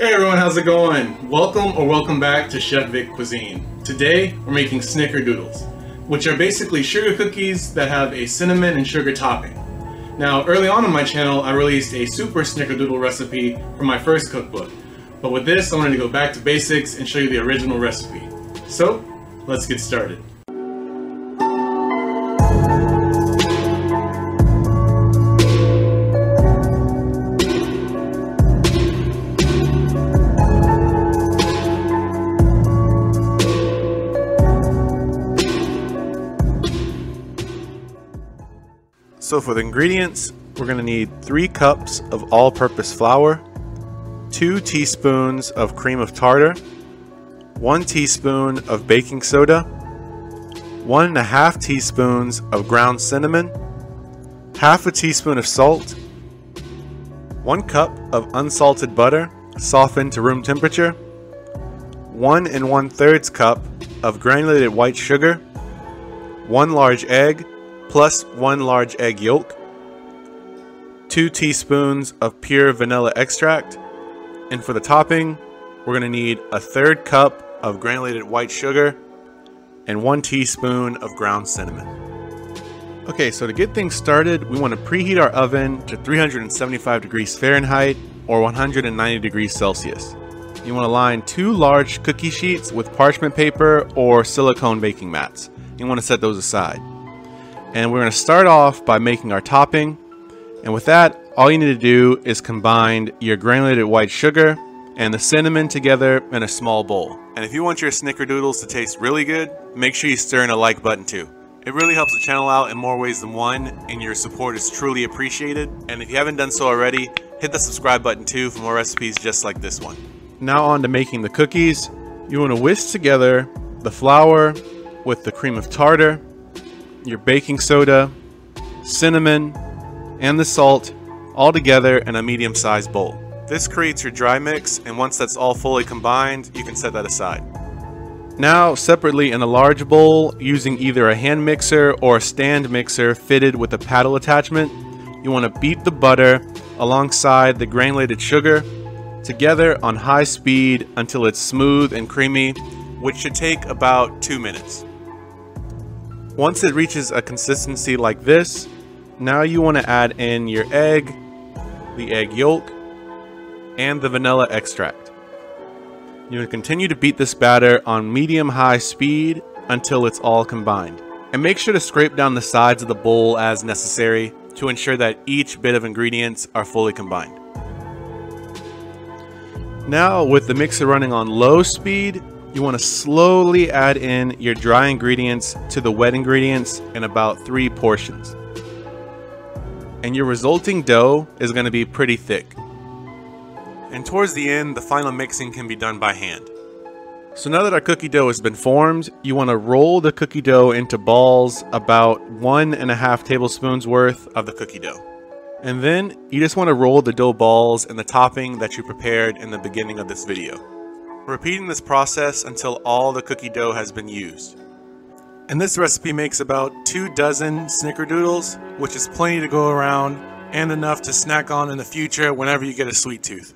Hey everyone, how's it going? Welcome back to Chef Vic Cuisine. Today we're making Snickerdoodles, which are basically sugar cookies that have a cinnamon and sugar topping. Now, early on my channel, I released a super Snickerdoodle recipe from my first cookbook. But with this, I wanted to go back to basics and show you the original recipe. So, let's get started. So for the ingredients, we're going to need 3 cups of all-purpose flour, 2 teaspoons of cream of tartar, 1 teaspoon of baking soda, 1.5 teaspoons of ground cinnamon, half a teaspoon of salt, 1 cup of unsalted butter softened to room temperature, 1 1/3 cup of granulated white sugar, 1 large egg, plus 1 large egg yolk, 2 teaspoons of pure vanilla extract, and for the topping, we're going to need 1/3 cup of granulated white sugar and 1 teaspoon of ground cinnamon. Okay, so to get things started, we want to preheat our oven to 375 degrees Fahrenheit or 190 degrees Celsius. You want to line 2 large cookie sheets with parchment paper or silicone baking mats. You want to set those aside. And we're going to start off by making our topping, and with that, all you need to do is combine your granulated white sugar and the cinnamon together in a small bowl. And if you want your Snickerdoodles to taste really good, make sure you stir in a like button too. It really helps the channel out in more ways than one, and your support is truly appreciated. And if you haven't done so already, hit the subscribe button too for more recipes just like this one. Now on to making the cookies. You want to whisk together the flour with the cream of tartar, your baking soda, cinnamon, and the salt all together in a medium-sized bowl. This creates your dry mix, and once that's all fully combined, you can set that aside. Now, separately in a large bowl, using either a hand mixer or a stand mixer fitted with a paddle attachment, you want to beat the butter alongside the granulated sugar together on high speed until it's smooth and creamy, which should take about 2 minutes. Once it reaches a consistency like this, now you want to add in your egg, the egg yolk, and the vanilla extract. You want to continue to beat this batter on medium-high speed until it's all combined. And make sure to scrape down the sides of the bowl as necessary to ensure that each bit of ingredients are fully combined. Now, with the mixer running on low speed, you want to slowly add in your dry ingredients to the wet ingredients in about 3 portions. And your resulting dough is going to be pretty thick. And towards the end, the final mixing can be done by hand. So now that our cookie dough has been formed, you want to roll the cookie dough into balls about 1.5 tablespoons worth of the cookie dough. And then you just want to roll the dough balls in the topping that you prepared in the beginning of this video. Repeating this process until all the cookie dough has been used. And this recipe makes about 2 dozen Snickerdoodles, which is plenty to go around and enough to snack on in the future whenever you get a sweet tooth.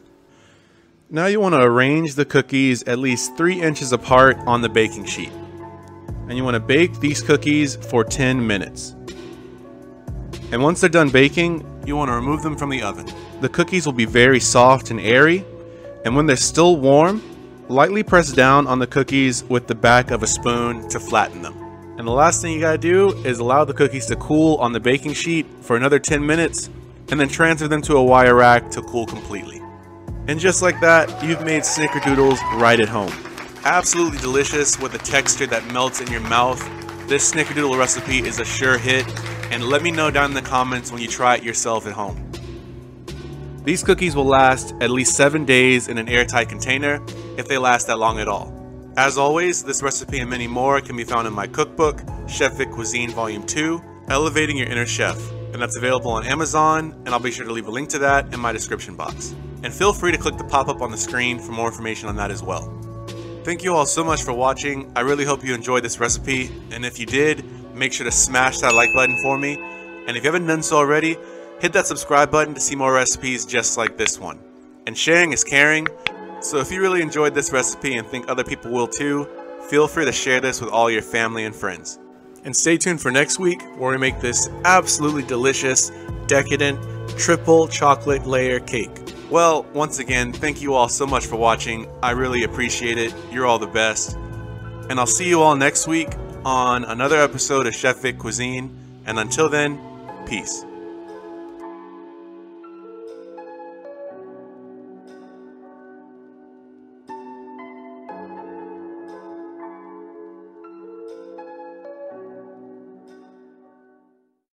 Now you want to arrange the cookies at least 3 inches apart on the baking sheet. And you want to bake these cookies for 10 minutes. And once they're done baking, you want to remove them from the oven. The cookies will be very soft and airy, and when they're still warm, lightly press down on the cookies with the back of a spoon to flatten them. And the last thing you gotta do is allow the cookies to cool on the baking sheet for another 10 minutes and then transfer them to a wire rack to cool completely. And just like that, you've made Snickerdoodles right at home. Absolutely delicious with a texture that melts in your mouth. This Snickerdoodle recipe is a sure hit, and let me know down in the comments when you try it yourself at home. These cookies will last at least 7 days in an airtight container, if they last that long at all. As always, this recipe and many more can be found in my cookbook, Chef Vic Cuisine Volume 2, Elevating Your Inner Chef, and that's available on Amazon, and I'll be sure to leave a link to that in my description box. And feel free to click the pop-up on the screen for more information on that as well. Thank you all so much for watching. I really hope you enjoyed this recipe, and if you did, make sure to smash that like button for me. And if you haven't done so already, hit that subscribe button to see more recipes just like this one. And sharing is caring, So if you really enjoyed this recipe and think other people will too, feel free to share this with all your family and friends. And stay tuned for next week where we make this absolutely delicious, decadent, triple chocolate layer cake. Well, once again, thank you all so much for watching. I really appreciate it. You're all the best. And I'll see you all next week on another episode of Chef Vic Cuisine. And until then, peace.